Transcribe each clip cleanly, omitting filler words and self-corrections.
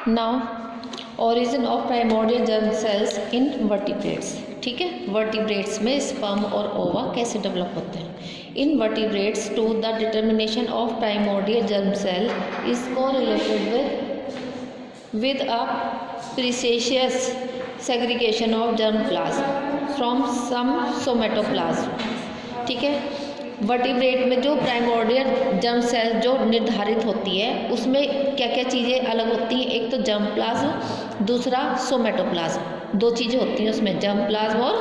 Now origin of primordial germ cells in vertebrates. ठीक है, vertebrates में स्पर्म और ओवा कैसे डेवलप होते हैं। In vertebrates to the determination of primordial germ cell is correlated with a precise segregation of germplasm from some somatoplasm। ठीक है, वर्टिब्रेट में जो प्राइमोर्डियल जर्म सेल जो निर्धारित होती है उसमें क्या क्या चीज़ें अलग होती हैं। एक तो जर्मप्लाज्म, दूसरा सोमेटोप्लाज्म। दो चीज़ें होती हैं उसमें, जर्मप्लाज्म और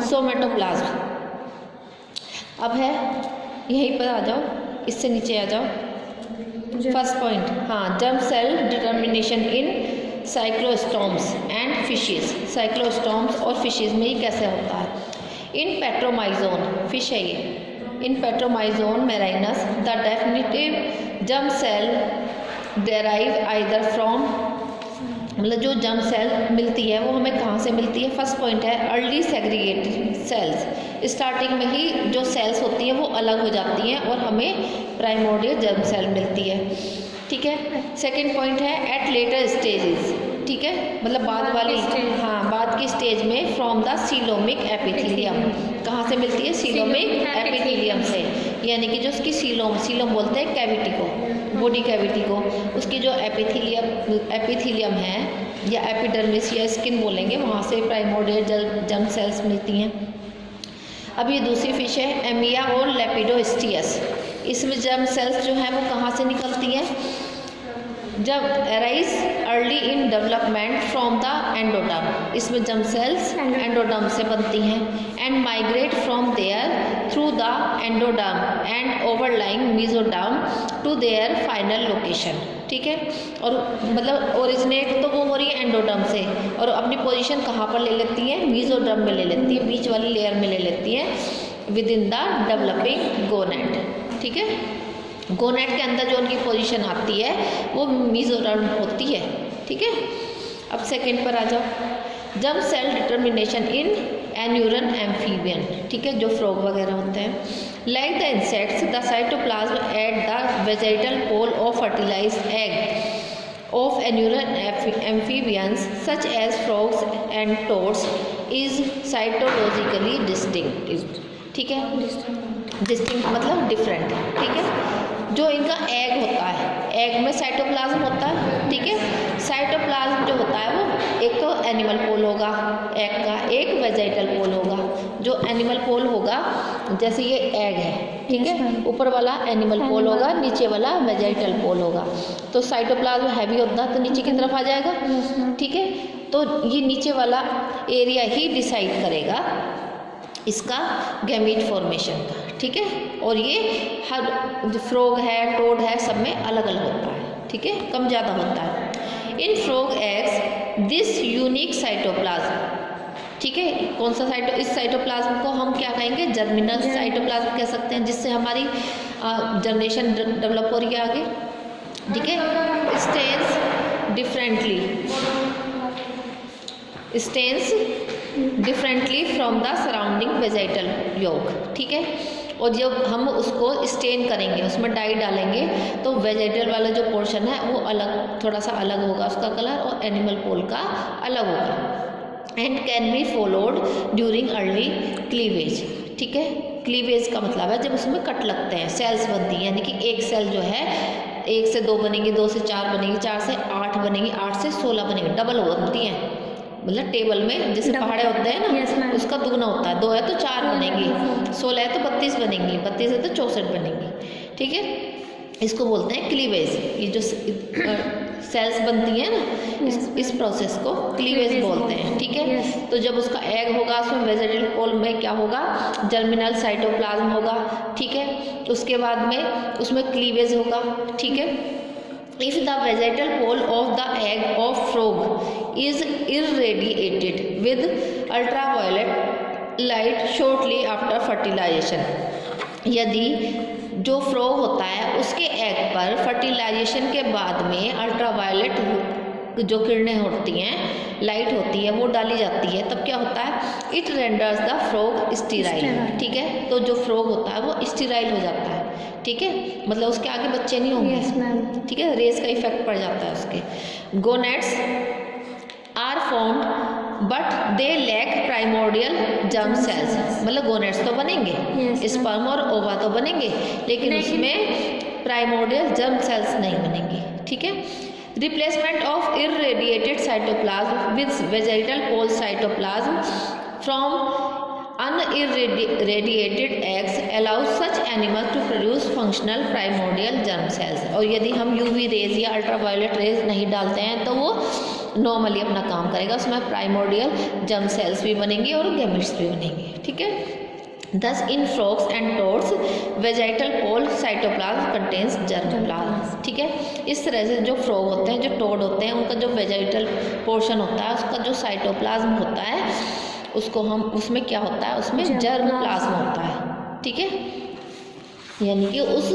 सोमेटोप्लाज्म। अब है यहीं पर आ जाओ, इससे नीचे आ जाओ। फर्स्ट पॉइंट, हाँ, germ cell determination in cyclostomes and fishes. Cyclostomes और फिशेस में ये कैसे होता है। इन पेट्रोमाइजोन, फिश है ये, in Petromyzon marinus the definitive germ cell derive either from, मतलब जो जर्म सेल मिलती है वो हमें कहाँ से मिलती है। फर्स्ट पॉइंट है अर्ली सेग्रीगेटेड सेल्स। स्टार्टिंग में ही जो सेल्स होती हैं वो अलग हो जाती हैं और हमें प्राइमोर्डियल जर्म सेल मिलती है। ठीक है, सेकंड पॉइंट है एट लेटर स्टेजेस। ठीक है, मतलब बाद वाली, हाँ, बाद की स्टेज में फ्रॉम द सीलोमिक एपिथेलियम। कहाँ से मिलती है, सीलोमिक एपिथेलियम से, यानी कि जो उसकी सीलोम बोलते हैं कैविटी को, बॉडी कैविटी को, उसकी जो एपिथेलियम है या एपिडर्मिस या स्किन बोलेंगे, वहाँ से प्राइमोर्डियल जर्म सेल्स मिलती हैं। अब ये दूसरी फिश है एमिया और लेपिडोस्टियस। इसमें जर्म सेल्स जो हैं वो कहाँ से निकलती हैं, जब arise early in development from the endoderm. इसमें जर्म सेल्स एंडोडर्म से बनती हैं and migrate from there through the endoderm and overlying mesoderm to their final location. ठीक है, और मतलब ओरिजिनेट तो वो हो रही है एंडोडर्म से और अपनी पोजीशन कहाँ पर ले लेती है, मेसोडर्म में ले लेती है, बीच वाली लेयर में ले लेती है विद इन द डेवलपिंग गोनेट। ठीक है, गोनेट के अंदर जो उनकी पोजीशन आती है वो मेसोडर्म होती है। ठीक है, अब सेकंड पर आ जाओ। Germ cell determination in anuran amphibian. ठीक है, जो फ्रॉग वगैरह होते हैं। Like the insects the cytoplasm at the vegetal pole of fertilised egg of anuran amphibians such as frogs and toads is cytologically distinct. ठीक है, डिस्टिंक्ट मतलब different. ठीक है, जो इनका एग होता है, एग में साइटोप्लाज्म होता है। ठीक है, साइटोप्लाज्म जो होता है वो एक तो एनिमल पोल होगा एग का, एक वेजिटल पोल होगा। जो एनिमल पोल होगा, जैसे ये एग है, ठीक है, ऊपर वाला एनिमल पोल होगा, नीचे वाला वेजिटल पोल होगा। तो साइटोप्लाज्म हैवी होता है तो नीचे की तरफ आ जाएगा। ठीक है, तो ये नीचे वाला एरिया ही डिसाइड करेगा इसका गैमीट फॉर्मेशन का। ठीक है, और ये हर जो फ्रॉग है, टोड है, सब में अलग अलग होता है। ठीक है, कम ज़्यादा होता है। इन frog eggs this unique cytoplasm, ठीक है, कौन सा इस साइटोप्लाज्म को हम क्या कहेंगे, जर्मिनल साइटोप्लाज्म कह सकते हैं, जिससे हमारी जनरेशन डेवलप हो रही है आगे। ठीक है, stains differently from the surrounding vegetal yolk. ठीक है, और जब हम उसको स्टेन करेंगे, उसमें डाई डालेंगे, तो वेजिटल वाला जो पोर्शन है वो अलग, थोड़ा सा अलग होगा उसका कलर, और एनिमल पोल का अलग होगा। And can be followed during early cleavage. ठीक है, क्लीवेज का मतलब है जब उसमें कट लगते हैं, सेल्स बनती हैं, यानी कि एक सेल जो है 1 से 2 बनेगी, 2 से 4 बनेगी, 4 से 8 बनेगी, 8 से 16 बनेगी, डबल बनती हैं। मतलब टेबल में जैसे पहाड़े होते हैं ना, उसका दुगना होता है। 2 है तो 4 बनेंगी, 16 है तो 32 बनेंगी, 32 है तो 64 बनेंगी। ठीक है, इसको बोलते हैं क्लीवेज। ये जो सेल्स बनती हैं ना, इस प्रोसेस को क्लीवेज बोलते हैं। ठीक है, तो जब उसका एग होगा, उसमें वेजिटल पोल में क्या होगा, जर्मिनल साइटोप्लाज्म होगा। ठीक है, उसके बाद में उसमें क्लीवेज होगा। ठीक है, if the vegetal pole of the egg of frog is irradiated with ultraviolet light shortly after fertilization, यदि जो फ्रॉग होता है उसके एग पर फर्टिलाइजेशन के बाद में अल्ट्रावायलेट जो किरणें होती हैं, लाइट होती है, वो डाली जाती है, तब क्या होता है, it renders the frog sterile. ठीक है, तो जो फ्रॉग होता है वो स्टीराइल हो जाता है। ठीक है, मतलब उसके आगे बच्चे नहीं होंगे। Yes ma'am. ठीक है, रेस का इफेक्ट पड़ जाता है उसके। Gonads are found but they lack primordial germ cells, मतलब गोनेट्स तो बनेंगे, Yes, स्पर्म और ओवा तो बनेंगे, लेकिन उसमें प्राइमोर्डियल जर्म सेल्स नहीं बनेंगे। ठीक है, replacement of irradiated cytoplasm with vegetal pole cytoplasm from unirradiated eggs allows such animals to produce functional primordial germ cells। और यदि हम यूवी रेज या अल्ट्रावायलेट रेज नहीं डालते हैं तो वो नॉर्मली अपना काम करेगा, उसमें प्राइमोर्डियल जर्म सेल्स भी बनेंगे और गैमेट्स भी बनेंगे। ठीक है, thus in frogs and toads vegetal pole cytoplasm contains germ plasm। ठीक है, इस तरह से जो फ्रॉग होते हैं, जो टोड होते हैं, उनका जो वेजिटल पोर्शन होता है, उसका जो साइटोप्लाज्म होता है, उसको हम उसमें क्या होता है, उसमें जर्म प्लाज्म होता है। ठीक है, यानी कि उस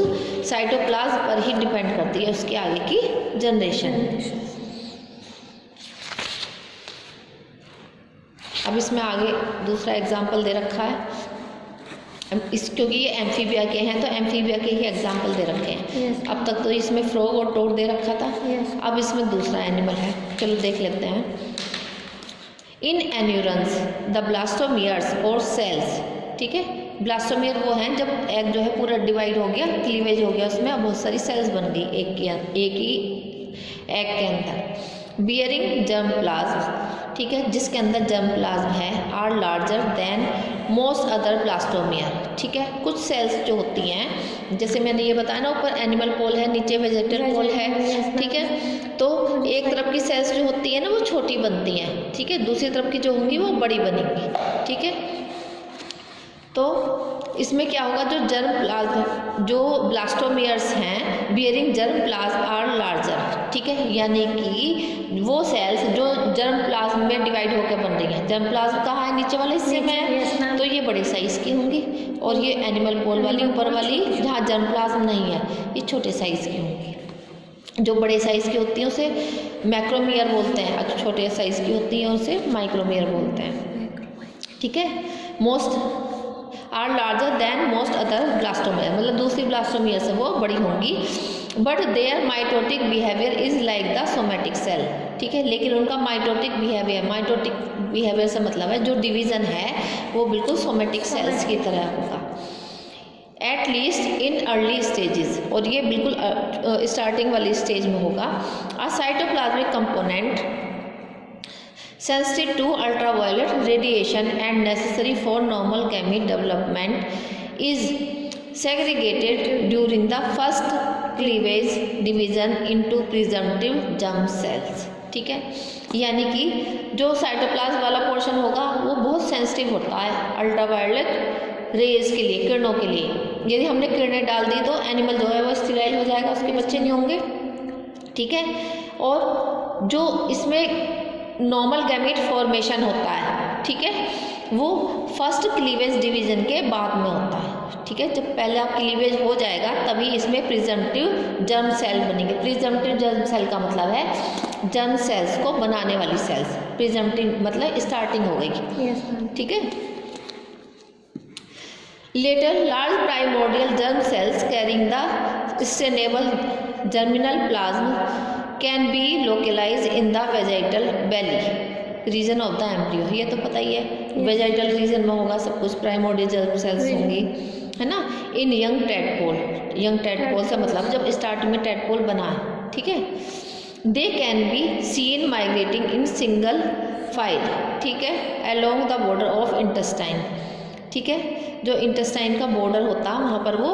साइटोप्लाज्म पर ही डिपेंड करती है उसके आगे की जनरेशन। अब इसमें आगे दूसरा एग्जाम्पल दे रखा है, क्योंकि ये एम्फीबिया के हैं तो एम्फीबिया के ही एग्जाम्पल दे रखे हैं। Yes. अब तक तो इसमें फ्रॉग और टोड दे रखा था। Yes. अब इसमें दूसरा एनिमल है, चलो देख लेते हैं। इन एन्यूरन्स द ब्लास्टोमियर्स और सेल्स। ठीक है, ब्लास्टोमियर वो हैं जब एग जो है पूरा डिवाइड हो गया, क्लीवेज हो गया, उसमें अब बहुत सारी सेल्स बन गई एक ही एग के अंदर। बियरिंग जर्म प्लाज्म, ठीक है, जिसके अंदर जर्म प्लाज्म है, are larger than most other blastomere. ठीक है, कुछ सेल्स जो होती हैं, जैसे मैंने ये बताया ना, ऊपर एनिमल पोल है, नीचे वेजिटल पोल है। ठीक है, तो एक तरफ की सेल्स जो होती है ना वो छोटी बनती हैं, ठीक है, दूसरी तरफ की जो होंगी वो बड़ी बनेंगी। ठीक है, तो इसमें क्या होगा, जो जर्म प्लाज्म जो ब्लास्टोमियर्स हैं bearing germ plasm are larger. ठीक है, यानी कि वो सेल्स जो जर्म प्लाज्म में डिवाइड होकर बन रही हैं, जर्म प्लाज्म कहाँ है, नीचे वाले हिस्से में है, तो ये बड़े साइज़ की होंगी, और ये एनिमल पोल वाली ऊपर वाली जहाँ जर्म प्लाज्म नहीं है, ये छोटे साइज़ की होंगी। जो बड़े साइज़ की होती हैं उसे मैक्रोमियर बोलते हैं, और छोटे साइज़ की होती हैं उसे माइक्रोमियर बोलते हैं। ठीक है, most are larger than most other blastomere, मतलब दूसरी ब्लास्टोमियर से वो बड़ी होंगी। But their mitotic behaviour is like the somatic cell. ठीक है, लेकिन उनका माइटोटिक बिहेवियर से मतलब है जो डिवीज़न है वो बिल्कुल सोमेटिक सेल्स की तरह होगा, at least in early stages, और ये बिल्कुल स्टार्टिंग वाली स्टेज में होगा। A cytoplasmic component sensitive to ultraviolet radiation and necessary for normal gamete development is segregated during the first cleavage division into presumptive germ cells। ठीक है, यानी कि जो साइटोप्लाज्म वाला पोर्शन होगा वो बहुत सेंसिटिव होता है अल्ट्रावायलेट रेज के लिए, किरणों के लिए। यदि हमने किरणें डाल दी तो एनिमल जो है वो स्टेराइल हो जाएगा, उसके बच्चे नहीं होंगे। ठीक है, और जो इसमें नॉर्मल गैमेट फॉर्मेशन होता है, ठीक है, वो फर्स्ट क्लीवेज डिवीजन के बाद में होता है। ठीक है, जब पहले आप क्लीवेज हो जाएगा तभी इसमें प्रिजम्पटिव जर्म सेल बनेंगे। प्रिजम्पटिव जर्म सेल का मतलब है जर्म सेल्स को बनाने वाली सेल्स, प्रिजम्पटिव मतलब स्टार्टिंग हो गई। ठीक है, later large primordial germ cells carrying the stainable germinal plasm can be localise in the vegetal belly region of the embryo. ये तो पता ही है, वेजाइटल रीजन में होगा सब कुछ, प्राइमोर्डियल जर्म सेल्स होंगी, है ना। इन यंग टेडपोल, यंग टेडपोल से मतलब जब स्टार्टिंग में टेडपोल बना है। ठीक है, they can be seen migrating in single file. ठीक है, along the border of intestine. ठीक है, जो इंटेस्टाइन का बॉर्डर होता है वहाँ पर वो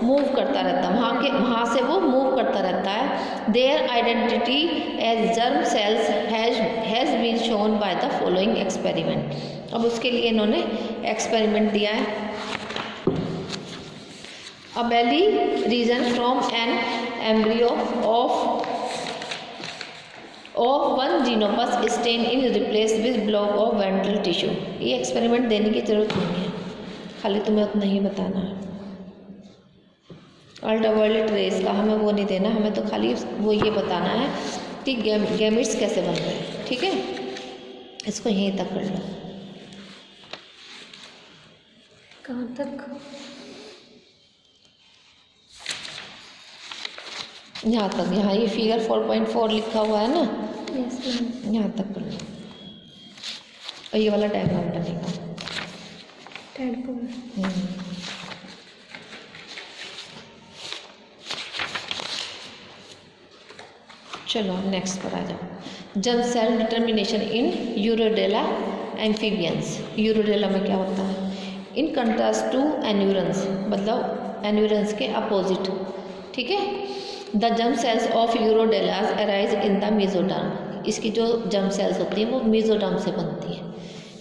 मूव करता रहता है, वहाँ से वो मूव करता रहता है। Their identity as germ cells has been shown by the following experiment. अब उसके लिए इन्होंने एक्सपेरिमेंट दिया है। A belly region from an embryo of one Xenopus stain in replace with block of ventral tissue. ये एक्सपेरिमेंट देने की जरूरत नहीं है, खाली तुम्हें उतना ही बताना है। अल्ट्रावायलेट रेज का हमें वो नहीं देना, हमें तो खाली वो ये बताना है कि गैमेट्स कैसे बनते हैं। ठीक है, इसको यहीं तक कर लो। कहाँ तक? यहाँ तक, यहाँ ये फिगर 4.4 लिखा हुआ है ना, यस मैम। यहाँ तक कर लो। और ये वाला डायग्राम बनेगा। टैडपोल। चलो नेक्स्ट पर आ जाओ। Germ cell determination in Urodela amphibians. Urodela में क्या होता है? इन कंट्रास्ट टू एन्यूरन्स, मतलब एन्यूरन्स के अपोजिट, ठीक है। The germ cells of urodeles arise in the mesoderm. इसकी जो जर्म सेल्स होती हैं वो मेसोडर्म से बनती है,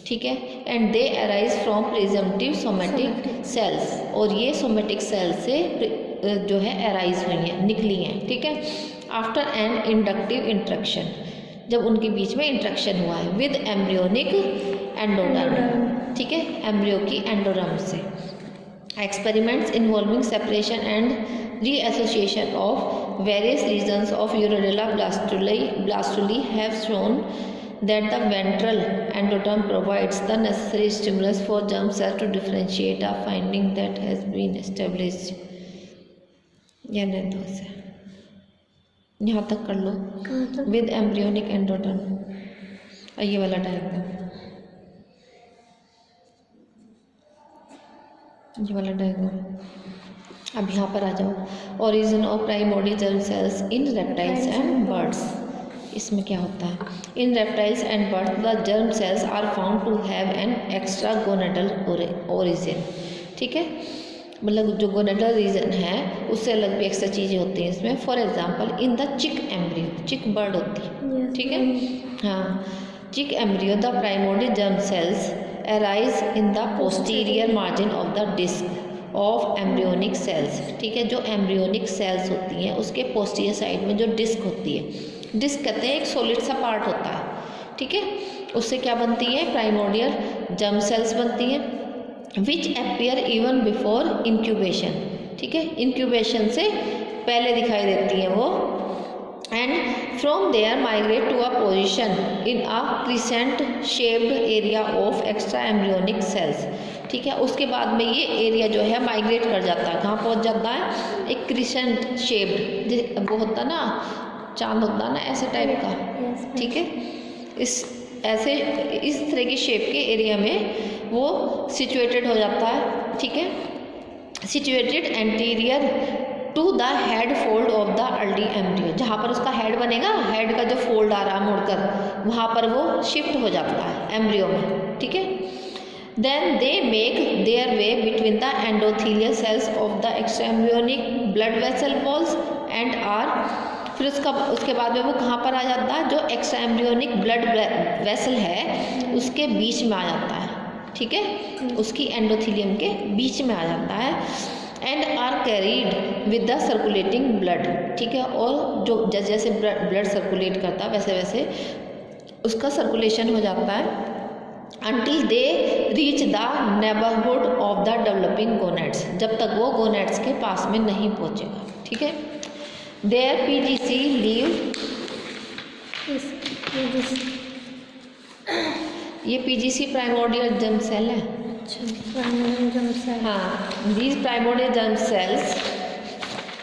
ठीक है। And they arise from presumptive somatic cells, और ये सोमेटिक सेल से जो है अराइज हुई हैं, निकली हैं, ठीक है। आफ्टर एन इंडक्टिव इंट्रैक्शन, जब उनके बीच में इंट्रैक्शन हुआ है विद एम्ब्रियोनिक एंडोडर्म, ठीक है, एम्ब्रियो की एंडोडर्म से। Experiments involving separation and reassociation of various regions of urodele blastulae have shown that the ventral endoderm provides the necessary stimulus for germ cell to differentiate, a finding that has been established। यहाँ तक कर लो, with embryonic endoderm. ये वाला diagram, ये वाला diagram. अब यहाँ पर आ जाओ। Origin of primordial germ cells in reptiles and birds. इसमें क्या होता है? In reptiles and birds the germ cells are found to have an extra gonadal origin, ठीक है। मतलब जो गोनेडल रीजन है उससे अलग भी एक्स्ट्रा चीज़ें होती हैं इसमें। For example in the chick embryo, chick bird होती है, ठीक है, हाँ। Chick embryo the primordial germ cells arise in the posterior margin of the disc of embryonic cells, ठीक है। जो एम्ब्रियोनिक सेल्स होती हैं उसके पोस्टीरियर साइड में जो डिस्क होती है, डिस्क कहते हैं एक सॉलिड सा पार्ट होता है, ठीक है। उससे क्या बनती है? प्राइमोर्डियल जर्म सेल्स बनती हैं, which appear even before incubation, ठीक है। इंक्यूबेशन से पहले दिखाई देती हैं वो। And from there migrate to a position in a crescent shaped area of extra embryonic cells, ठीक है। उसके बाद में ये एरिया जो है माइग्रेट कर जाता है, कहाँ पहुँच जाता है? एक क्रिसेंट शेप्ड, वो होता ना चांद होता है ना ऐसे टाइप का, ठीक है। इस तरह की शेप के एरिया में वो सिचुएटेड हो जाता है, ठीक है। Situated anterior to the head fold of the early embryo, जहाँ पर उसका हेड बनेगा, हेड का जो फोल्ड आ रहा है मुड़कर, वहाँ पर वो शिफ्ट हो जाता है एम्ब्रियो में, ठीक है। Then they make their way between the endothelial cells of the extra embryonic blood vessel walls and are, फिर उसके बाद में वो कहाँ पर आ जाता है? जो एक्स्ट्रा एम्ब्रियोनिक ब्लड वेसल है उसके बीच में आ जाता है, ठीक है, उसकी एंडोथीलियम के बीच में आ जाता है। And are carried with the circulating blood, ठीक है। और जो जैसे ब्लड सर्कुलेट करता है वैसे वैसे उसका सर्कुलेशन हो जाता है until they reach the neighborhood of the developing gonads, जब तक वो गोनेड्स के पास में नहीं पहुँचेगा, ठीक है। Their PGC leave, ये PGC प्राइमोर्डियल जर्म सेल है, प्राइमोर्डियल जर्म सेल, हाँ। these primordial germ sales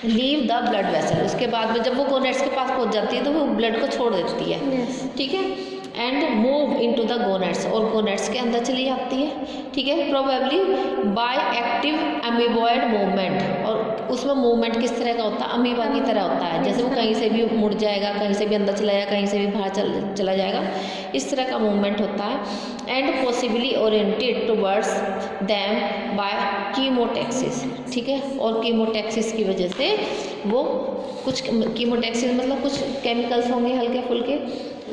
leave the blood vessel, उसके बाद में जब वो गोनेड्स के पास पहुंच जाती है तो वो ब्लड को छोड़ देती है, ठीक है। And move into the gonads, और गोनेड्स के अंदर चली जाती है, ठीक है। Probably by active amoeboid movement, और उसमें मूवमेंट किस तरह का होता है? अमीबा की तरह होता है, जैसे वो कहीं से भी मुड़ जाएगा, कहीं से भी अंदर चला जाएगा, कहीं से भी बाहर चला जाएगा, इस तरह का मूवमेंट होता है। And possibly oriented towards them by chemotaxis, ठीक है। और कीमोटैक्सिस की वजह से वो कुछ कीमोटैक्सिस मतलब कुछ केमिकल्स होंगे हल्के फुल्के,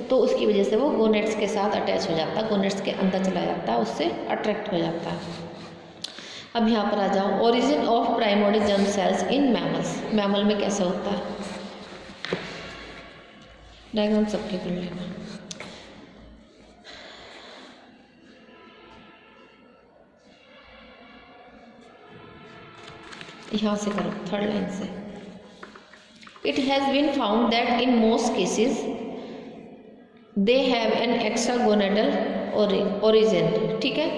तो उसकी वजह से वो गोनेड्स के साथ अटैच हो जाता है, गोनेड्स के अंदर चला जाता है, उससे अट्रैक्ट हो जाता है। अब यहाँ पर आ जाओ। Origin of primordial germ cells in mammals, mammal में कैसे होता है? डायग्राम सबके कर लेना। यहाँ से करो, थर्ड लाइन से। It has been found that in most cases they have an extra gonadal origin, ठीक है।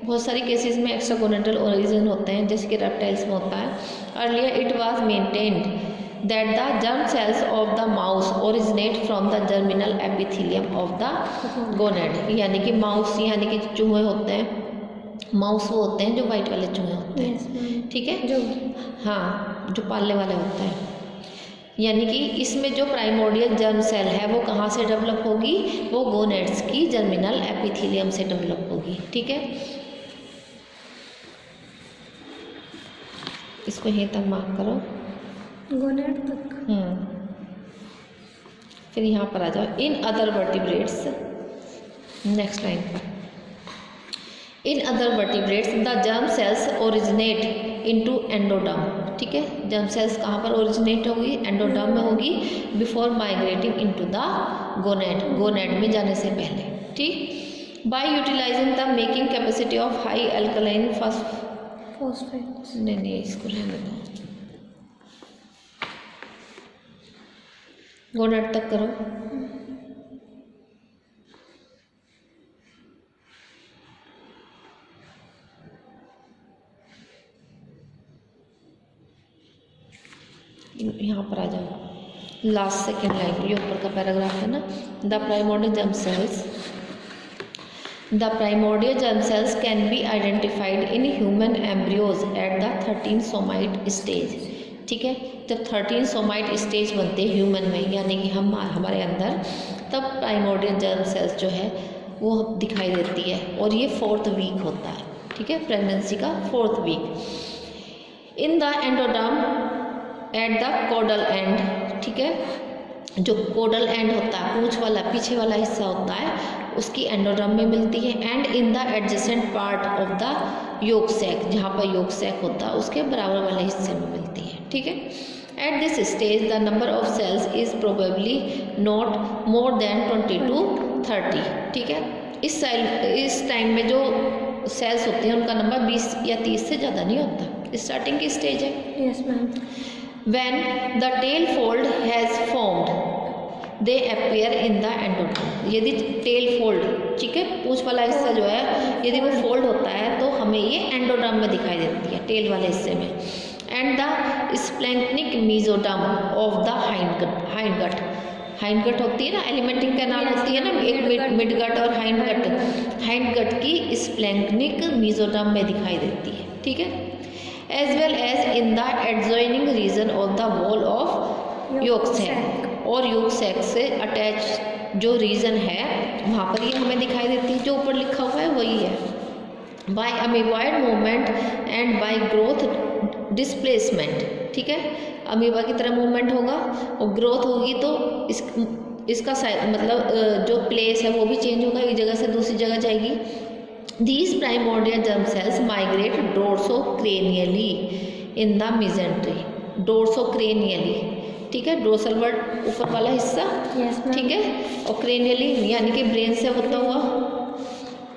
बहुत सारी केसेस में एक्स्ट्रा गोनेडल ओरिजिन होते हैं, जैसे कि रेप्टाइल्स में होता है। Earlier it was maintained that the germ cells of the mouse originate from the germinal epithelium of the gonad. यानी कि माउस यानी कि चूहे होते हैं, माउस वो होते हैं जो वाइट वाले चूहे होते हैं, यस मैम। ठीक है, जो हाँ, जो पालने वाले होते हैं। यानी कि इसमें जो प्राइमोर्डियल जर्म सेल है वो कहाँ से डेवलप होगी, वो गोनेड्स की जर्मिनल एपिथेलियम से डेवलप होगी, ठीक है। इसको यहीं तक मार्क करो, गोनेड तक। फिर यहाँ पर आ जाओ, in other vertebrates, next line पर, in other vertebrates the germ cells originate into endoderm, ठीक है। जर्म सेल्स कहाँ पर ओरिजिनेट होगी, एंडोडर्म में होगी, before migrating into the gonad, gonad में जाने से पहले, ठीक। By utilizing the making capacity of high alkaline phosphates. नहीं इसको रहने दो, गोनेड तक करो। यहाँ पर आ जाओ, लास्ट सेकेंड लाइन, ये ऊपर का पैराग्राफ है ना। The primordial germ sales, the primordial germ cells can be identified in human embryos at the 13 somite stage, ठीक है। जब 13 सोमाइट स्टेज बनते हैं ह्यूमन में, यानी कि हमारे अंदर, तब प्राइमोर्डियल जर्म सेल्स जो है वो दिखाई देती है, और ये 4th वीक होता है, ठीक है, प्रेगनेंसी का 4th week. In the endoderm at the caudal end, ठीक है, जो कोडल एंड होता है, पूंछ वाला पीछे वाला हिस्सा होता है, उसकी एंडोडर्म में मिलती है। And in the adjacent part of the yolk sac, जहाँ पर योक सैक होता है उसके बराबर वाले हिस्से में मिलती है, ठीक है। At this stage the number of cells is probably not more than 20 to 30, ठीक है। इस टाइम में जो सेल्स होते हैं उनका नंबर 20 या 30 से ज़्यादा नहीं होता, स्टार्टिंग की स्टेज है। Yes ma'am. When the tail fold has formed, they appear in the endoderm। यदि टेल फोल्ड, ठीक है, पूंछ वाला हिस्सा जो है यदि वो फोल्ड होता है तो हमें ये एंडोडर्म में दिखाई देती है, टेल वाले हिस्से में। And the splanchnic mesoderm of the hindgut, hindgut होती है ना, एलिमेंटिंग कैनाल होती है ना, एक मिडगट और हाइंडगट की स्प्लैंक्निक मीजोडर्म में दिखाई देती है, ठीक है। As well as in the adjoining region of the wall of yolk sac, और योक सैक से अटैच जो रीजन है वहाँ पर ये हमें दिखाई देती है, जो ऊपर लिखा हुआ है वही है। By amoeboid movement and by growth displacement, ठीक है, अमीबा की तरह मूवमेंट होगा और ग्रोथ होगी तो इसका मतलब जो प्लेस है वो भी चेंज होगा, एक जगह से दूसरी जगह जाएगी। These primordial germ cells migrate dorsocranially in the mesentery, dorsocranially, ठीक है, डोर्सल वर्ड ऊपर वाला हिस्सा, ठीक है, और क्रेनियली यानी कि ब्रेन से होता हुआ,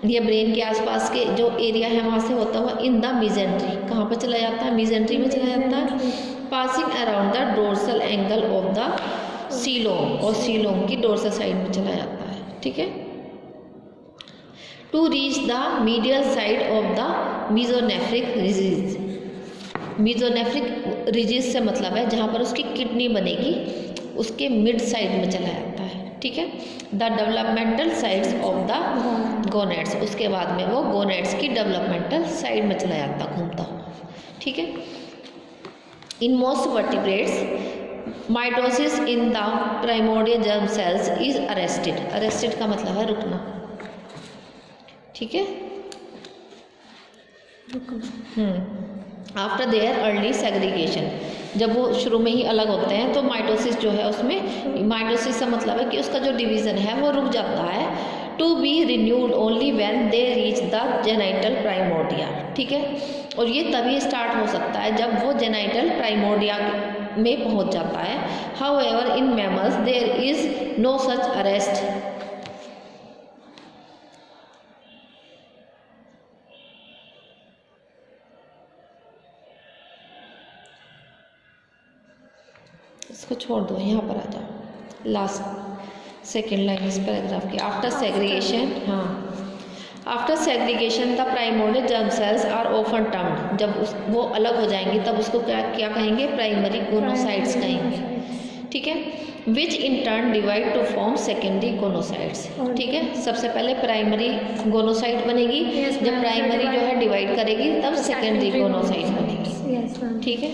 या ब्रेन के आसपास के जो एरिया है वहाँ से होता हुआ इन द mesentery, कहाँ पर चला जाता है, mesentery में चला जाता है, passing around the dorsal angle of the coelom, और सीलोम की डोर्सल साइड में चला जाता है, ठीक है। To reach the medial side of the mesonephric ridges, mesonephric ridges से मतलब है जहाँ पर उसकी किडनी बनेगी उसके मिड साइड में चला जाता है, ठीक है। The developmental sides of the gonads, उसके बाद में वो गोनेड्स की डेवलपमेंटल साइड में चला जाता घूमता हुआ, ठीक है। In most vertebrates mitosis in the primordial germ sales is arrested, arrested का मतलब है रुकना, ठीक है। आफ्टर देयर अर्ली सेग्रीगेशन, जब वो शुरू में ही अलग होते हैं तो माइटोसिस जो है उसमें, माइटोसिस का मतलब है कि उसका जो डिवीज़न है वो रुक जाता है। To be renewed only when they reach the genital primordia, ठीक है, और ये तभी स्टार्ट हो सकता है जब वो जेनाइटल प्राइमोर्डिया में पहुंच जाता है। However in mammals there is no such arrest, इसको छोड़ दो, यहाँ पर आ जाओ, लास्ट सेकेंड लाइन इस पैराग्राफ की। आफ्टर सेग्रीगेशन, हाँ, after segregation the primordial germ cells are often termed, जब वो अलग हो जाएंगे तब उसको क्या क्या कहेंगे, प्राइमरी गोनोसाइट्स कहेंगे, ठीक है। Which in turn divide to form secondary gonocytes, ठीक है। सबसे पहले प्राइमरी गोनोसाइट बनेगी, जब प्राइमरी जो है डिवाइड करेगी तब सेकेंडरी गोनोसाइट बनेगी, Yes, ma'am. ठीक है।